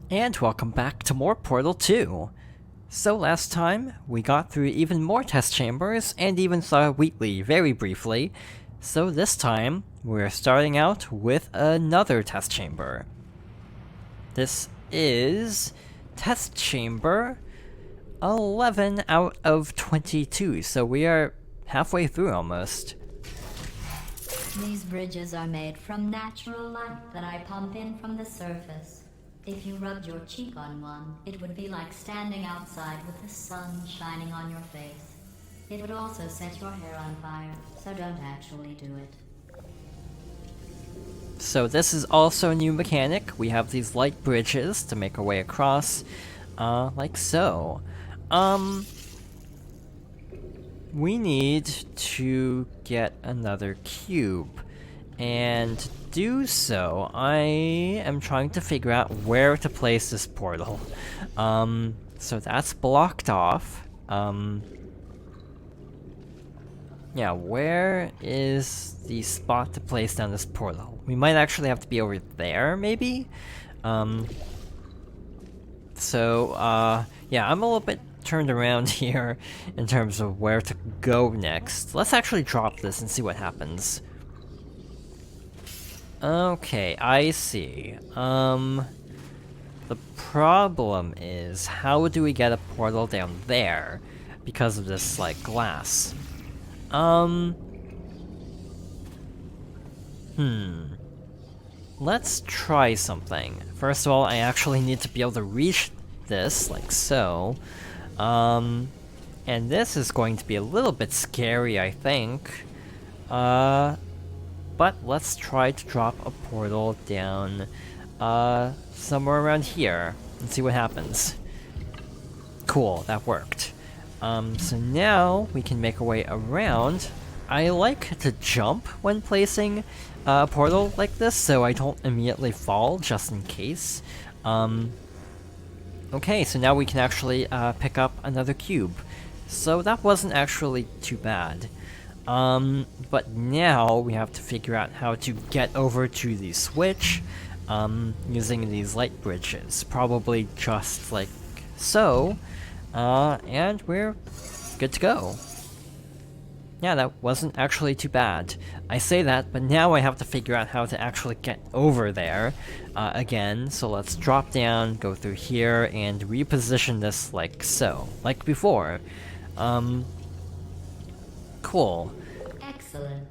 And welcome back to more Portal 2. So last time, we got through even more test chambers, and even saw Wheatley very briefly. So this time, we're starting out with another test chamber. This is test chamber 11 out of 22, so we are halfway through almost. These bridges are made from natural light that I pump in from the surface. If you rubbed your cheek on one, it would be like standing outside with the sun shining on your face. It would also set your hair on fire, so don't actually do it. So this is also a new mechanic. We have these light bridges to make our way across, like so. We need to get another cube. And to do so, I am trying to figure out where to place this portal. So that's blocked off. Yeah, where is the spot to place down this portal? We might actually have to be over there, maybe? Yeah, I'm a little bit turned around here in terms of where to go next. Let's actually drop this and see what happens. Okay, I see. The problem is, how do we get a portal down there? Because of this, like, glass. Let's try something. First of all, I actually need to be able to reach this, like so. And this is going to be a little bit scary, I think. But let's try to drop a portal down, somewhere around here, and see what happens. Cool, that worked. So now we can make our way around. I like to jump when placing a portal like this, so I don't immediately fall, just in case. Okay, so now we can actually pick up another cube. So that wasn't actually too bad. But now we have to figure out how to get over to the switch, using these light bridges. Probably just like so. And we're good to go. Yeah, that wasn't actually too bad. I say that, but now I have to figure out how to actually get over there, again. So let's drop down, go through here, and reposition this like so. Like before. Cool. Excellent.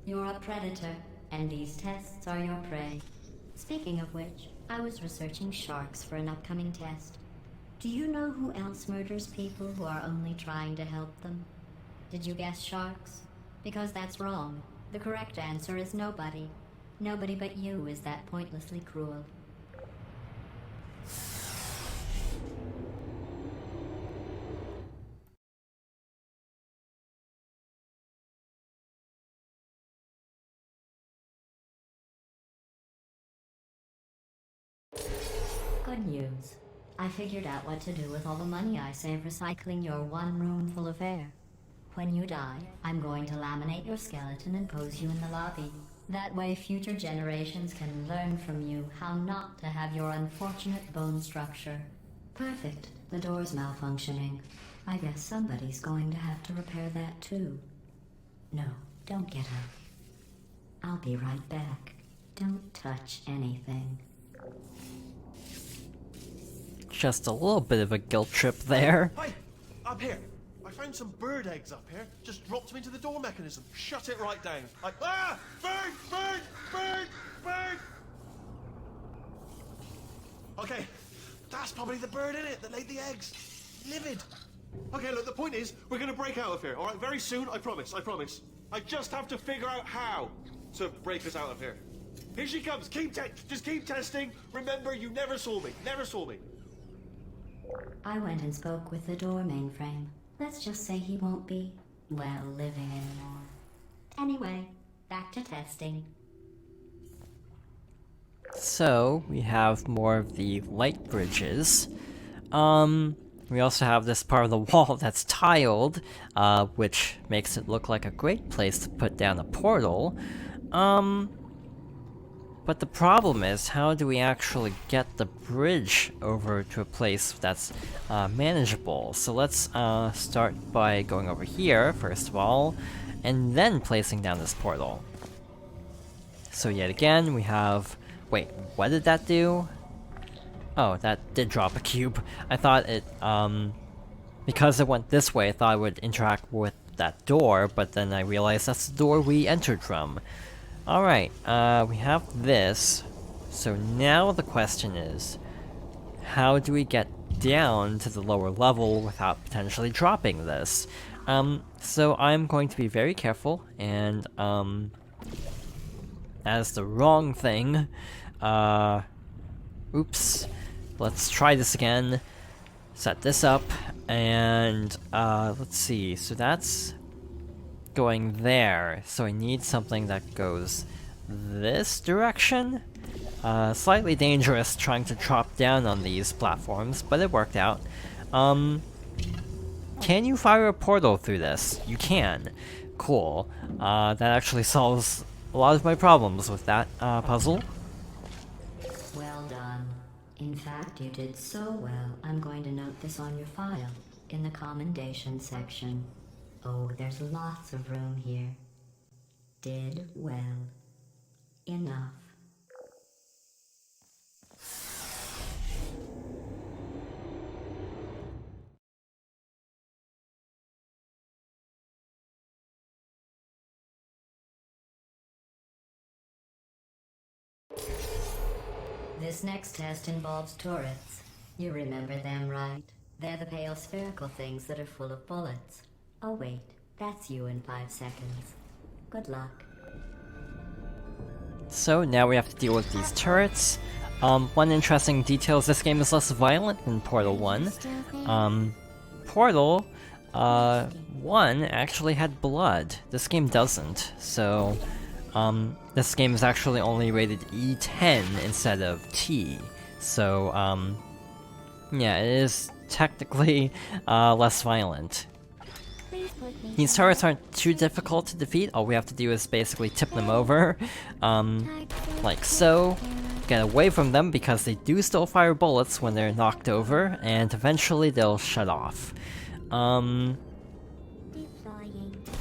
You're a predator, and these tests are your prey. Speaking of which, I was researching sharks for an upcoming test. Do you know who else murders people who are only trying to help them? Did you guess sharks? Because that's wrong. The correct answer is nobody. Nobody but you is that pointlessly cruel. Good news. I figured out what to do with all the money I save recycling your one room full of air. When you die, I'm going to laminate your skeleton and pose you in the lobby. That way future generations can learn from you how not to have your unfortunate bone structure. Perfect. The door's malfunctioning. I guess somebody's going to have to repair that too. No, don't get up. I'll be right back. Don't touch anything. Just a little bit of a guilt trip there. Hey, up here. I found some bird eggs up here. Just dropped them into the door mechanism. Shut it right down. Like, bird, bird, bird, bird. Okay, that's probably the bird in it that laid the eggs. Livid. Okay, look, the point is, we're gonna break out of here, all right? Very soon, I promise, I promise. I just have to figure out how to break us out of here. Here she comes. Just keep testing. Remember, you never saw me. Never saw me. I went and spoke with the door mainframe. Let's just say he won't be, well, living anymore. Anyway, back to testing. So, we have more of the light bridges. We also have this part of the wall that's tiled, which makes it look like a great place to put down a portal. But the problem is, how do we actually get the bridge over to a place that's manageable? So let's start by going over here, first of all, and then placing down this portal. So yet again, we have... Wait, what did that do? Oh, that did drop a cube. I thought it, because it went this way, I thought it would interact with that door, but then I realized that's the door we entered from. Alright, we have this. So now the question is, how do we get down to the lower level without potentially dropping this? So I'm going to be very careful, and, as the wrong thing, oops. Let's try this again. Set this up, and, let's see, so that's going there, so I need something that goes this direction? Slightly dangerous trying to drop down on these platforms, but it worked out. Can you fire a portal through this? You can. Cool. That actually solves a lot of my problems with that, puzzle. Well done. In fact, you did so well, I'm going to note this on your file, in the commendation section. Oh, there's lots of room here. Did well. Enough. This next test involves turrets. You remember them, right? They're the pale spherical things that are full of bullets. Oh wait, that's you in 5 seconds. Good luck. So now we have to deal with these turrets. One interesting detail is this game is less violent than Portal 1. Portal 1 actually had blood. This game doesn't, so this game is actually only rated E10 instead of T. So yeah, it is technically less violent. These turrets aren't too difficult to defeat. All we have to do is basically tip them over, like so, get away from them because they do still fire bullets when they're knocked over, and eventually they'll shut off.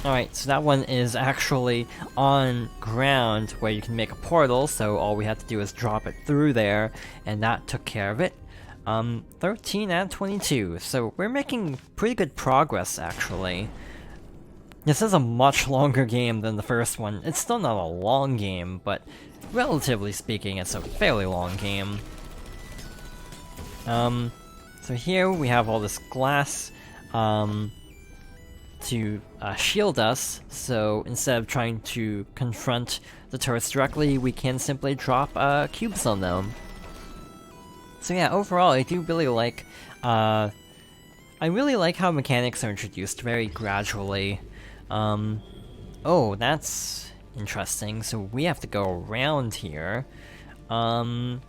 Alright, so that one is actually on ground where you can make a portal, so all we have to do is drop it through there, and that took care of it. 13 out of 22, so we're making pretty good progress, actually. This is a much longer game than the first one. It's still not a long game, but relatively speaking, it's a fairly long game. So here we have all this glass, to shield us, so instead of trying to confront the turrets directly, we can simply drop cubes on them. So yeah, overall, I do really like, I really like how mechanics are introduced very gradually. Oh, that's interesting, so we have to go around here. And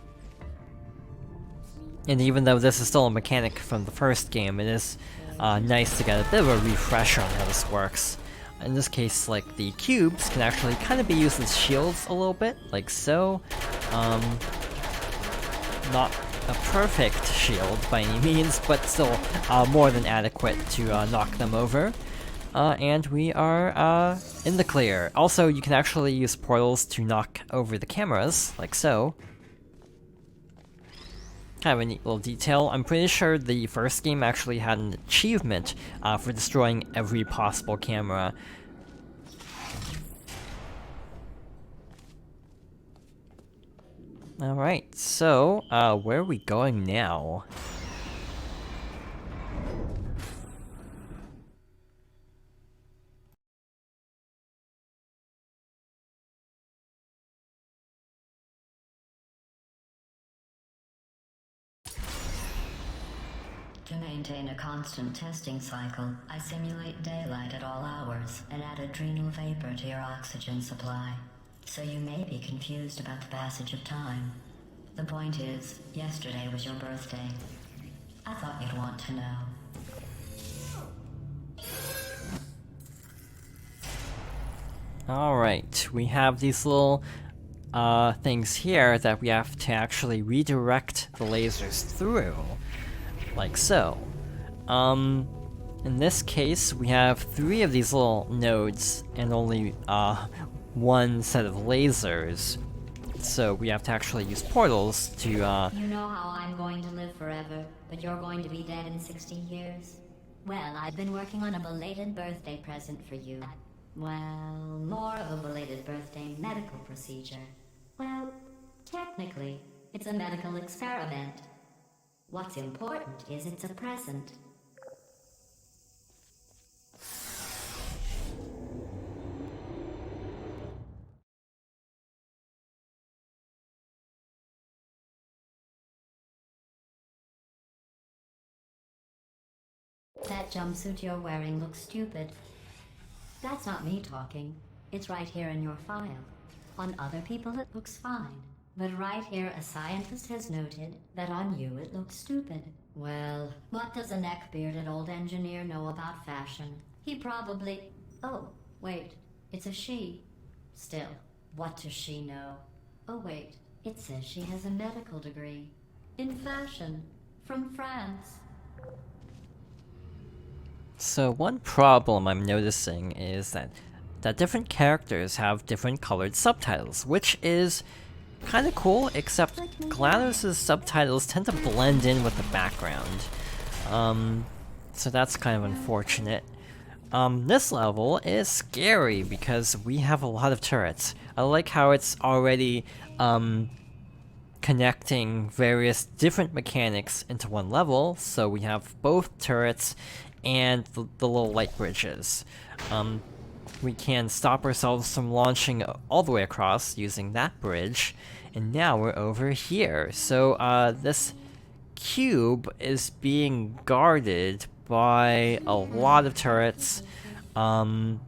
even though this is still a mechanic from the first game, it is nice to get a bit of a refresher on how this works. In this case, like, the cubes can actually kind of be used as shields a little bit, like so. Not a perfect shield by any means, but still more than adequate to knock them over. And we are in the clear. Also, you can actually use portals to knock over the cameras, like so. Kind of a neat little detail. I'm pretty sure the first game actually had an achievement for destroying every possible camera. Alright, so, where are we going now? To maintain a constant testing cycle, I simulate daylight at all hours and add adrenal vapor to your oxygen supply. So you may be confused about the passage of time. The point is, yesterday was your birthday. I thought you'd want to know. Alright, we have these little things here that we have to actually redirect the lasers through, like so. In this case, we have 3 of these little nodes and only, 1 set of lasers. So we have to actually use portals to, You know how I'm going to live forever, but you're going to be dead in 60 years? Well, I've been working on a belated birthday present for you. Well, more of a belated birthday medical procedure. Well, technically, it's a medical experiment. What's important is it's a present. That jumpsuit you're wearing looks stupid. That's not me talking. It's right here in your file. On other people it looks fine. But right here a scientist has noted that on you it looks stupid. Well, what does a neck-bearded old engineer know about fashion? He probably... Oh, wait. It's a she. Still, what does she know? Oh wait, it says she has a medical degree. In fashion. From France. So one problem I'm noticing is that different characters have different colored subtitles, which is kind of cool, except GLaDOS' subtitles tend to blend in with the background. So that's kind of unfortunate. This level is scary because we have a lot of turrets. I like how it's already, connecting various different mechanics into one level, so we have both turrets and the little light bridges. We can stop ourselves from launching all the way across using that bridge, and now we're over here. So this cube is being guarded by a lot of turrets. So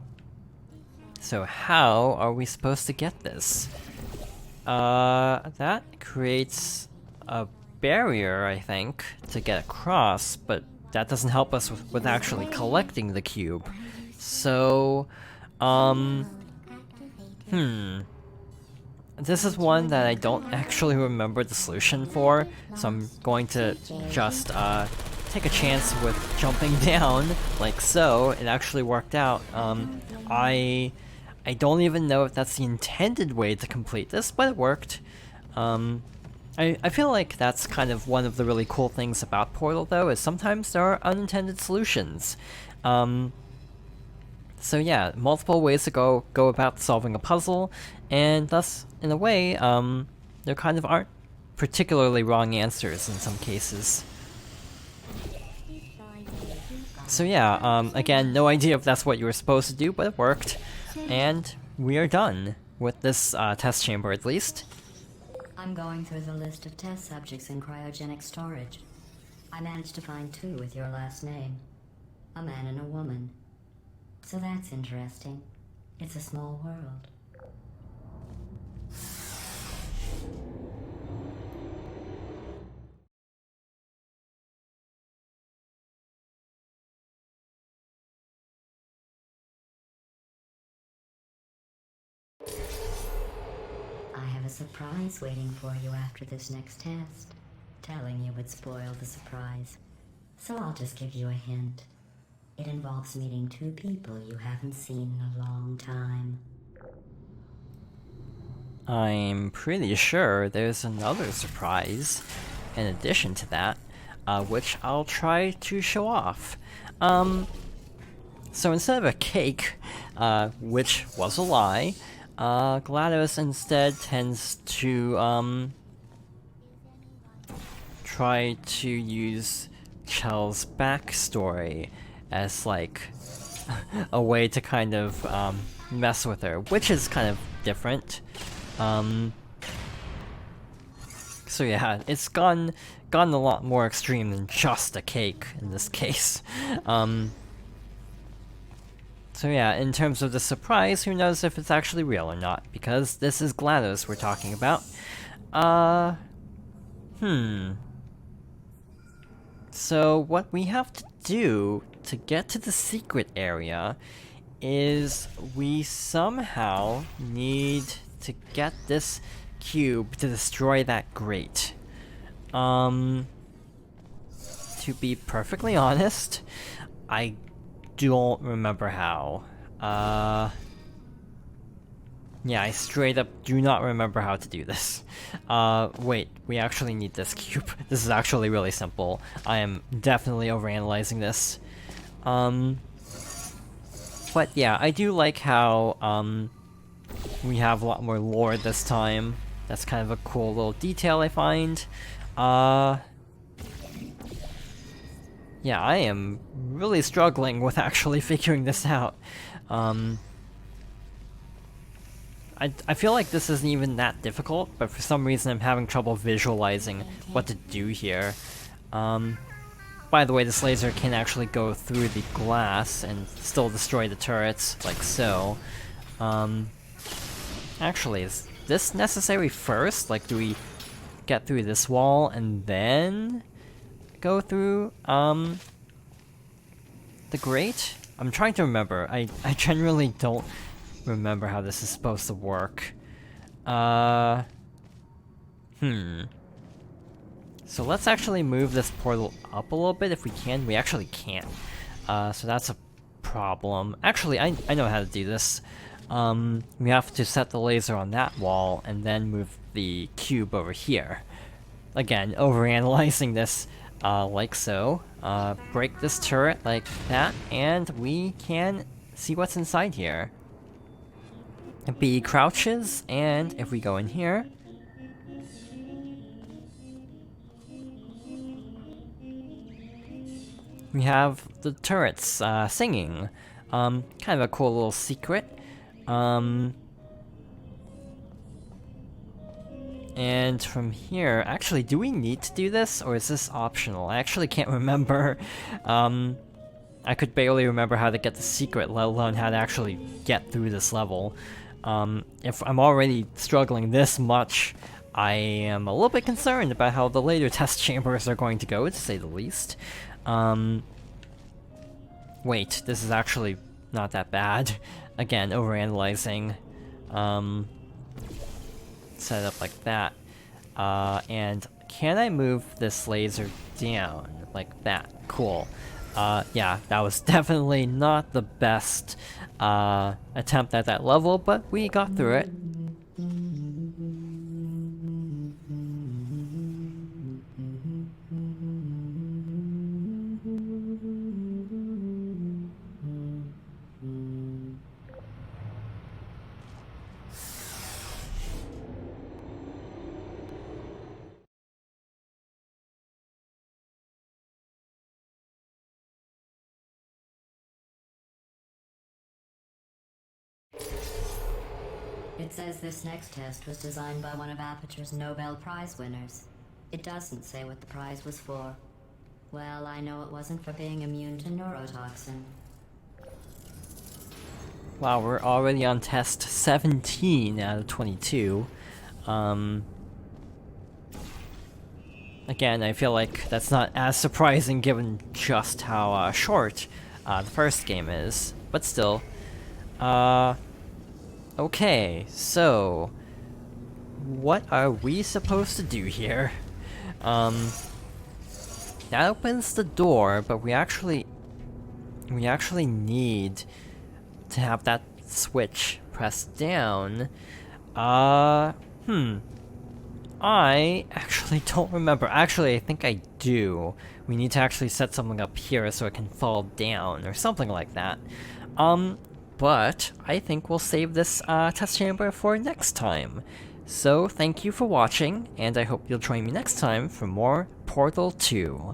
how are we supposed to get this? That creates a barrier, I think, to get across, but that doesn't help us with actually collecting the cube. So, this is one that I don't actually remember the solution for, so I'm going to just, take a chance with jumping down, like so. It actually worked out. I don't even know if that's the intended way to complete this, but it worked. I feel like that's kind of one of the really cool things about Portal, though, is sometimes there are unintended solutions. So yeah, multiple ways to go about solving a puzzle, and thus, in a way, there kind of aren't particularly wrong answers in some cases. So yeah, again, no idea if that's what you were supposed to do, but it worked. And we are done with this test chamber, at least. I'm going through the list of test subjects in cryogenic storage. I managed to find 2 with your last name. A man and a woman. So that's interesting. It's a small world. I have a surprise waiting for you after this next test. Telling you would spoil the surprise. So I'll just give you a hint. It involves meeting 2 people you haven't seen in a long time. I'm pretty sure there's another surprise in addition to that, which I'll try to show off. So instead of a cake, which was a lie, GLaDOS instead tends to, try to use Chel's backstory as, like, a way to kind of, mess with her, which is kind of different. So yeah, it's gotten a lot more extreme than just a cake in this case. So yeah, in terms of the surprise, who knows if it's actually real or not, because this is GLaDOS we're talking about. So what we have to do to get to the secret area is we somehow need to get this cube to destroy that grate. To be perfectly honest, I don't remember how. Yeah, I straight up do not remember how to do this. Wait, we actually need this cube. This is actually really simple. I am definitely overanalyzing this. But yeah, I do like how, we have a lot more lore this time. That's kind of a cool little detail I find. Yeah, I am really struggling with actually figuring this out. I feel like this isn't even that difficult, but for some reason I'm having trouble visualizing what to do here. By the way, this laser can actually go through the glass and still destroy the turrets, like so. Actually, is this necessary first? Like, do we get through this wall and then go through, the grate? I'm trying to remember. I generally don't remember how this is supposed to work. So let's actually move this portal up a little bit if we can. We actually can't. So that's a problem. Actually, I know how to do this. We have to set the laser on that wall and then move the cube over here. Again, overanalyzing this, like so. Break this turret like that, and we can see what's inside here. B crouches, and if we go in here, we have the turrets singing. Kind of a cool little secret. And from here, actually, do we need to do this, or is this optional? I actually can't remember. I could barely remember how to get the secret, let alone how to actually get through this level. If I'm already struggling this much, I am a little bit concerned about how the later test chambers are going to go, to say the least. Wait, this is actually not that bad. Again, overanalyzing. Set it up like that. And can I move this laser down? Like that. Cool. Yeah, that was definitely not the best attempt at that level, but we got through it. It says this next test was designed by one of Aperture's Nobel Prize winners. It doesn't say what the prize was for. Well, I know it wasn't for being immune to neurotoxin. Wow, we're already on test 17 out of 22. Again, I feel like that's not as surprising given just how short the first game is, but still. Okay, so what are we supposed to do here? That opens the door, but we actually need to have that switch pressed down. I actually don't remember. Actually, I think I do. We need to actually set something up here so it can fall down, or something like that. But I think we'll save this test chamber for next time. So thank you for watching, and I hope you'll join me next time for more Portal 2.